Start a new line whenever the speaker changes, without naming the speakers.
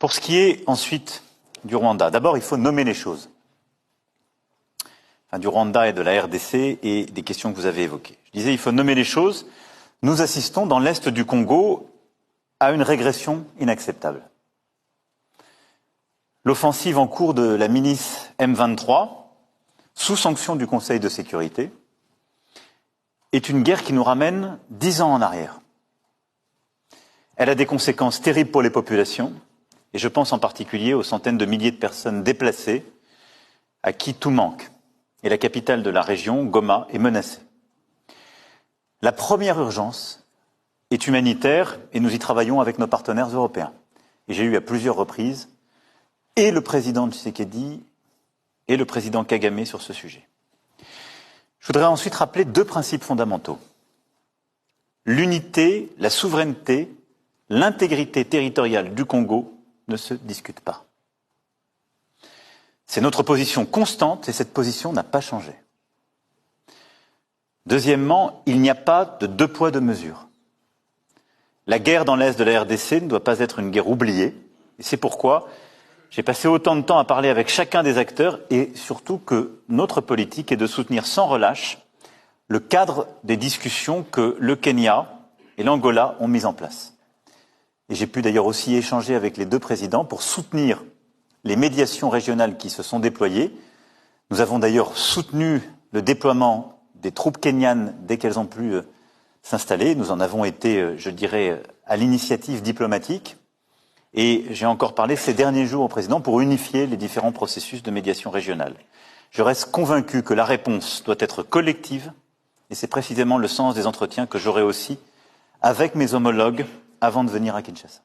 Pour ce qui est ensuite du Rwanda, d'abord il faut nommer les choses. Enfin, du Rwanda et de la RDC et des questions que vous avez évoquées. Je disais il faut nommer les choses. Nous assistons dans l'est du Congo à une régression inacceptable. L'offensive en cours de la milice M23, sous sanction du Conseil de sécurité, est une guerre qui nous ramène 10 ans en arrière. Elle a des conséquences terribles pour les populations, et je pense en particulier aux centaines de milliers de personnes déplacées à qui tout manque. Et la capitale de la région, Goma, est menacée. La première urgence est humanitaire, et nous y travaillons avec nos partenaires européens. Et j'ai eu à plusieurs reprises et le président Tshisekedi et le président Kagame sur ce sujet. Je voudrais ensuite rappeler 2 principes fondamentaux. L'unité, la souveraineté, l'intégrité territoriale du Congo ne se discutent pas. C'est notre position constante et cette position n'a pas changé. Deuxièmement, il n'y a pas de 2 poids, 2 mesures. La guerre dans l'est de la RDC ne doit pas être une guerre oubliée et c'est pourquoi j'ai passé autant de temps à parler avec chacun des acteurs et surtout que notre politique est de soutenir sans relâche le cadre des discussions que le Kenya et l'Angola ont mis en place. Et j'ai pu d'ailleurs aussi échanger avec les 2 présidents pour soutenir les médiations régionales qui se sont déployées. Nous avons d'ailleurs soutenu le déploiement des troupes kenyanes dès qu'elles ont pu s'installer. Nous en avons été, je dirais, à l'initiative diplomatique. Et j'ai encore parlé ces derniers jours au président pour unifier les différents processus de médiation régionale. Je reste convaincu que la réponse doit être collective et c'est précisément le sens des entretiens que j'aurai aussi avec mes homologues avant de venir à Kinshasa.